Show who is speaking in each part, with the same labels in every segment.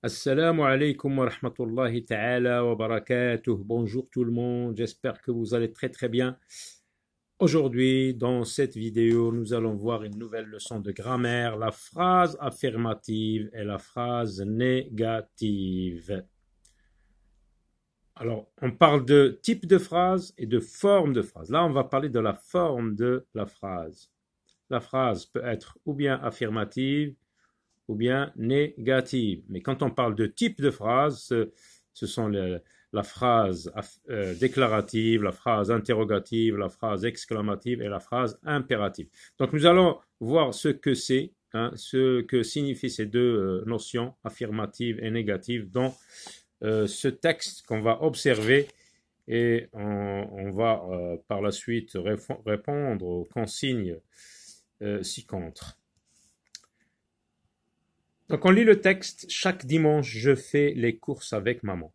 Speaker 1: Assalamu alaikum wa rahmatullahi ta'ala wa barakatuh. Bonjour tout le monde, j'espère que vous allez très très bien. Aujourd'hui, dans cette vidéo, nous allons voir une nouvelle leçon de grammaire, la phrase affirmative et la phrase négative. Alors, on parle de type de phrase et de forme de phrase. Là, on va parler de la forme de la phrase. La phrase peut être ou bien affirmative, ou bien négative. Mais quand on parle de type de phrase, ce sont la phrase déclarative, la phrase interrogative, la phrase exclamative et la phrase impérative. Donc nous allons voir ce que c'est, ce que signifient ces deux notions, affirmative et négative, dans ce texte qu'on va observer et on va par la suite répondre aux consignes ci-contre. Donc on lit le texte. Chaque dimanche, je fais les courses avec maman.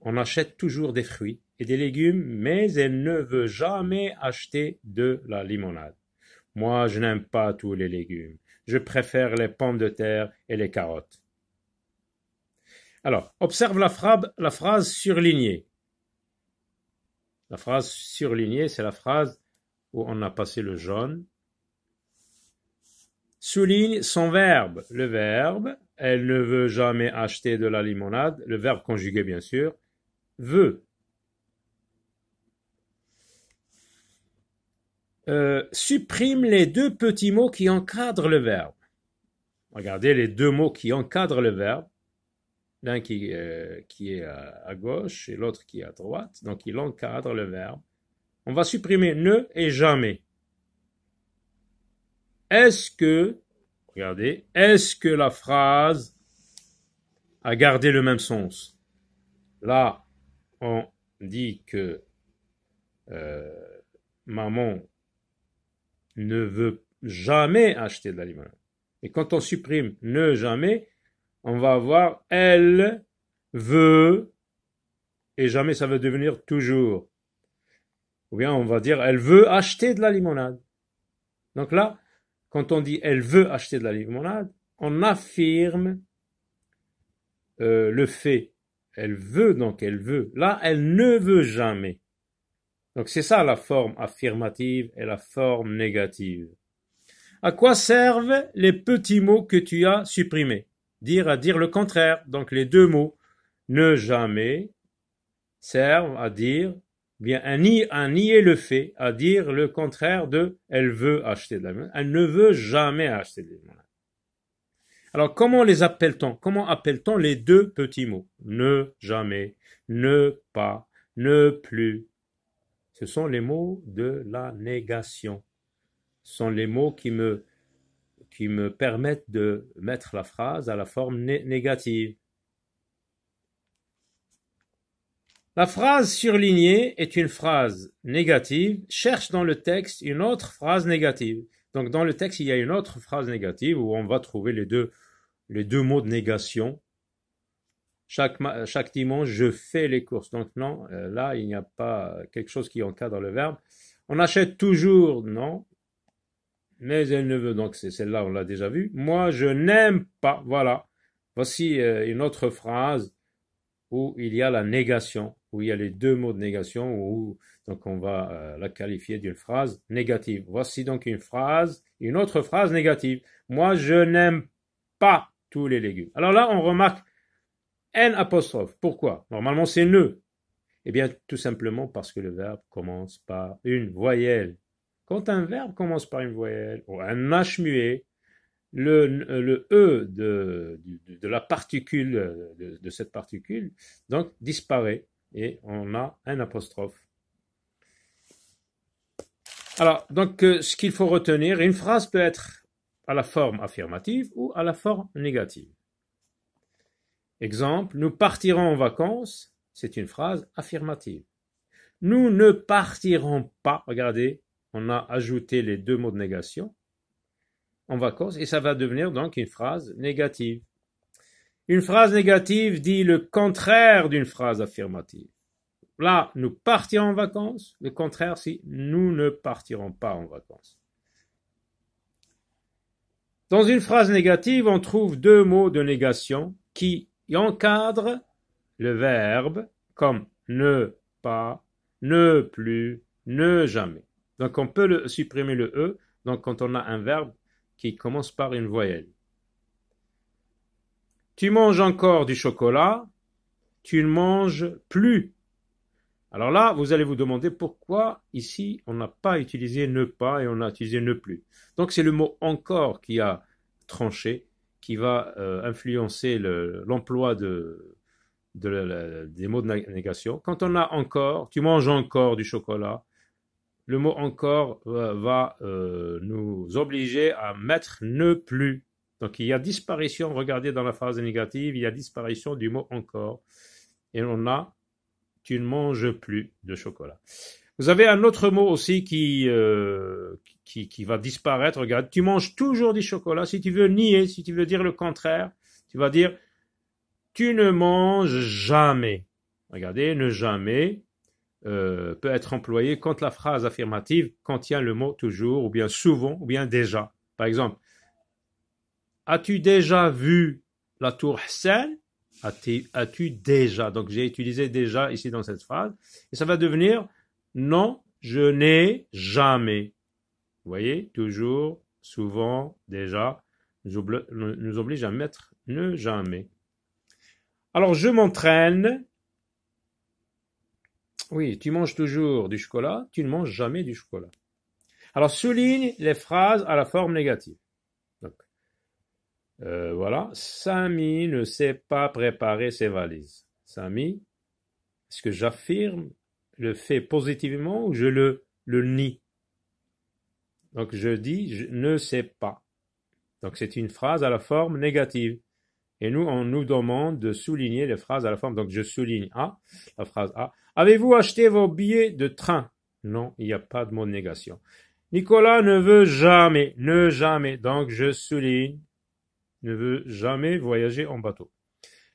Speaker 1: On achète toujours des fruits et des légumes, mais elle ne veut jamais acheter de la limonade. Moi, je n'aime pas tous les légumes. Je préfère les pommes de terre et les carottes. Alors, observe la phrase surlignée. La phrase surlignée, c'est la phrase où on a passé le jaune. Souligne son verbe. Le verbe, elle ne veut jamais acheter de la limonade. Le verbe conjugué, bien sûr, veut. Supprime les deux petits mots qui encadrent le verbe. Regardez les deux mots qui encadrent le verbe. L'un qui est à gauche et l'autre qui est à droite. Donc, il encadre le verbe. On va supprimer ne et jamais. Regardez, est-ce que la phrase a gardé le même sens? Là, on dit que maman ne veut jamais acheter de la limonade. Et quand on supprime ne jamais, on va avoir elle veut, et jamais ça va devenir toujours. Ou bien on va dire elle veut acheter de la limonade. Donc là, quand on dit elle veut acheter de la limonade, on affirme le fait. Elle veut, donc elle veut. Là, elle ne veut jamais. Donc c'est ça la forme affirmative et la forme négative. À quoi servent les petits mots que tu as supprimés? À dire le contraire. Donc les deux mots ne jamais servent à dire bien à nier le fait, à dire le contraire de elle veut acheter de la limonade. Elle ne veut jamais acheter de la limonade. Alors comment les appelle-t-on? Comment appelle-t-on les deux petits mots? Ne jamais, ne pas, ne plus. Ce sont les mots de la négation. Ce sont les mots qui me permettent de mettre la phrase à la forme négative. La phrase surlignée est une phrase négative. Cherche dans le texte une autre phrase négative. Donc dans le texte, il y a une autre phrase négative où on va trouver les deux mots de négation. Chaque dimanche, je fais les courses. Donc non, là, il n'y a pas quelque chose qui encadre le verbe. On achète toujours, non. Mais elle ne veut, donc c'est celle-là, on l'a déjà vue. Moi, je n'aime pas, voilà. Voici une autre phrase où il y a la négation, où il y a les deux mots de négation, donc on va la qualifier d'une phrase négative. Voici donc une autre phrase négative. Moi, je n'aime pas tous les légumes. Alors là, on remarque N apostrophe. Pourquoi? Normalement, c'est ne. Eh bien, tout simplement parce que le verbe commence par une voyelle. Quand un verbe commence par une voyelle, ou un H muet, le E de la particule, de cette particule, donc disparaît et on a un apostrophe. Alors, donc, ce qu'il faut retenir, une phrase peut être à la forme affirmative ou à la forme négative. Exemple, nous partirons en vacances, c'est une phrase affirmative. Nous ne partirons pas, regardez, on a ajouté les deux mots de négation en vacances et ça va devenir donc une phrase négative. Une phrase négative dit le contraire d'une phrase affirmative. Là, nous partirons en vacances, le contraire c'est nous ne partirons pas en vacances. Dans une phrase négative, on trouve deux mots de négation qui il encadre le verbe comme ne pas, ne plus, ne jamais. Donc on peut supprimer le E, donc quand on a un verbe qui commence par une voyelle. Tu manges encore du chocolat, tu ne manges plus. Alors là, vous allez vous demander pourquoi ici on n'a pas utilisé ne pas et on a utilisé ne plus. Donc c'est le mot encore qui a tranché, qui va influencer l'emploi des mots de négation. Quand on a encore, tu manges encore du chocolat, le mot encore va nous obliger à mettre ne plus. Donc il y a disparition, regardez dans la phrase négative, il y a disparition du mot encore. Et on a tu ne manges plus de chocolat. Vous avez un autre mot aussi qui va disparaître. Regarde, tu manges toujours du chocolat. Si tu veux nier, si tu veux dire le contraire, tu vas dire tu ne manges jamais. Regardez, ne jamais peut être employé quand la phrase affirmative contient le mot toujours, ou bien souvent, ou bien déjà. Par exemple, as-tu déjà vu la tour Hussein? As-tu déjà? Donc j'ai utilisé déjà ici dans cette phrase. Et ça va devenir non, je n'ai jamais. Vous voyez, toujours, souvent, déjà, nous oblige à mettre ne jamais. Alors je m'entraîne. Oui, tu manges toujours du chocolat, tu ne manges jamais du chocolat. Alors souligne les phrases à la forme négative. Donc, voilà, Samy ne sait pas préparer ses valises. Samy, est-ce que j'affirme le fait positivement ou je le nie? Donc je dis je ne sais pas. Donc c'est une phrase à la forme négative. Et nous, on nous demande de souligner les phrases à la forme. Donc je souligne A, la phrase A. Avez-vous acheté vos billets de train? Non, il n'y a pas de mot de négation. Nicolas ne veut jamais, ne jamais. Donc je souligne, ne veut jamais voyager en bateau.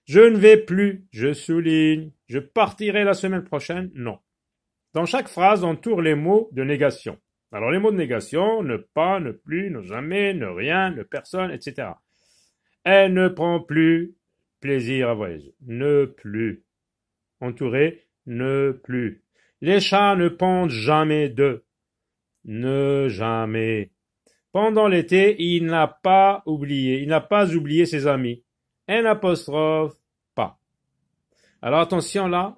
Speaker 1: Je ne vais plus, je souligne. Je partirai la semaine prochaine? Non. Dans chaque phrase, on tourne les mots de négation. Alors les mots de négation, ne pas, ne plus, ne jamais, ne rien, ne personne, etc. Elle ne prend plus plaisir à voyager. Ne plus. Entouré, ne plus. Les chats ne pondent jamais d'œufs. Ne jamais. Pendant l'été, il n'a pas oublié ses amis. Un apostrophe, pas. Alors attention là,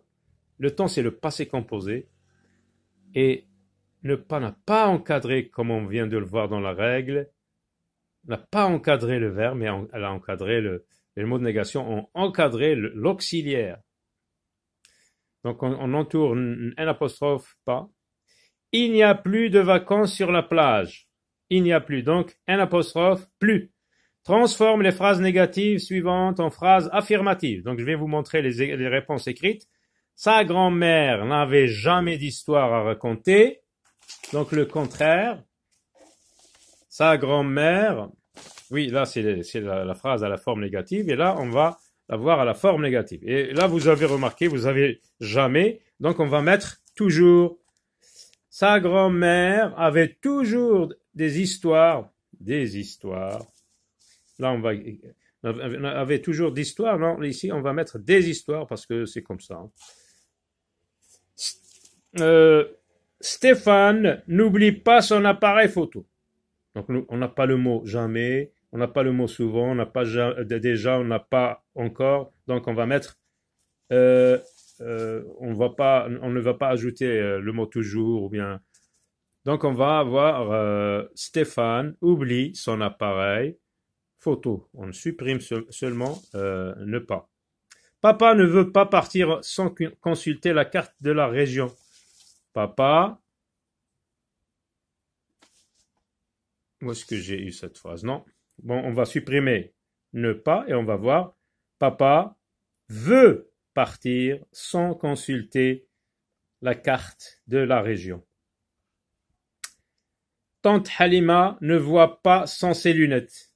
Speaker 1: le temps c'est le passé composé. Et ne pas n'a pas encadré, comme on vient de le voir dans la règle, n'a pas encadré le verbe, mais elle a encadré les mots de négation ont encadré l'auxiliaire. Donc on entoure un apostrophe pas. Il n'y a plus de vacances sur la plage. Il n'y a plus. Donc un apostrophe plus. Transforme les phrases négatives suivantes en phrases affirmatives. Donc je vais vous montrer les réponses écrites. Sa grand-mère n'avait jamais d'histoire à raconter. Donc le contraire. Sa grand-mère, oui, là c'est la phrase à la forme négative, et là on va la voir à la forme négative. Et là vous avez remarqué, vous avez jamais, donc on va mettre toujours. Sa grand-mère avait toujours des histoires. Là on va, avait toujours d'histoires, non, ici on va mettre des histoires parce que c'est comme ça. Stéphane n'oublie pas son appareil photo. Donc on n'a pas le mot jamais, on n'a pas le mot souvent, on n'a pas déjà, on n'a pas encore. Donc on va mettre, on ne va pas ajouter le mot toujours ou bien. Donc on va avoir Stéphane oublie son appareil photo. On supprime seulement ne pas. Papa ne veut pas partir sans consulter la carte de la région. Papa. Où est-ce que j'ai eu cette phrase? Non. Bon, on va supprimer ne pas et on va voir papa veut partir sans consulter la carte de la région. Tante Halima ne voit pas sans ses lunettes.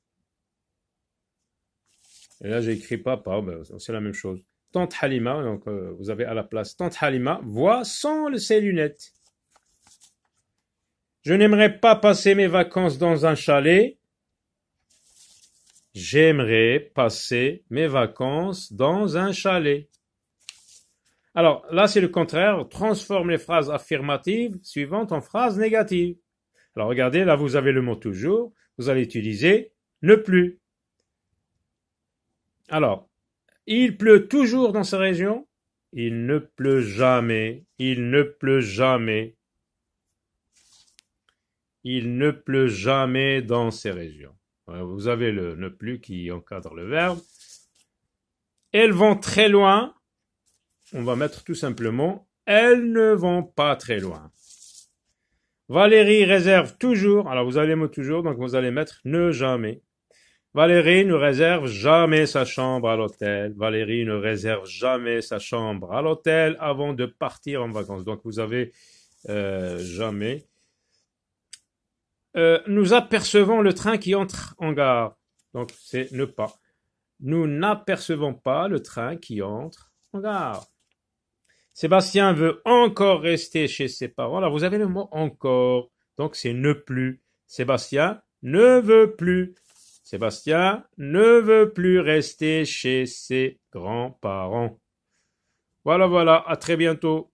Speaker 1: Et là, j'ai écrit papa, ben, c'est la même chose. Tante Halima, donc vous avez à la place Tante Halima voit sans ses lunettes. Je n'aimerais pas passer mes vacances dans un chalet. J'aimerais passer mes vacances dans un chalet. Alors là, c'est le contraire. Transforme les phrases affirmatives suivantes en phrases négatives. Alors regardez, là vous avez le mot toujours. Vous allez utiliser ne plus. Alors, il pleut toujours dans ces régions. Il ne pleut jamais. Il ne pleut jamais. Il ne pleut jamais dans ces régions. Vous avez le ne plus qui encadre le verbe. Elles vont très loin. On va mettre tout simplement elles ne vont pas très loin. Valérie réserve toujours. Alors vous avez le mot toujours, donc vous allez mettre ne jamais. Valérie ne réserve jamais sa chambre à l'hôtel. Valérie ne réserve jamais sa chambre à l'hôtel avant de partir en vacances. Donc vous avez jamais. Nous apercevons le train qui entre en gare. Donc c'est ne pas. Nous n'apercevons pas le train qui entre en gare. Sébastien veut encore rester chez ses parents. Alors vous avez le mot encore. Donc c'est ne plus. Sébastien ne veut plus. Sébastien ne veut plus rester chez ses grands-parents. Voilà, à très bientôt.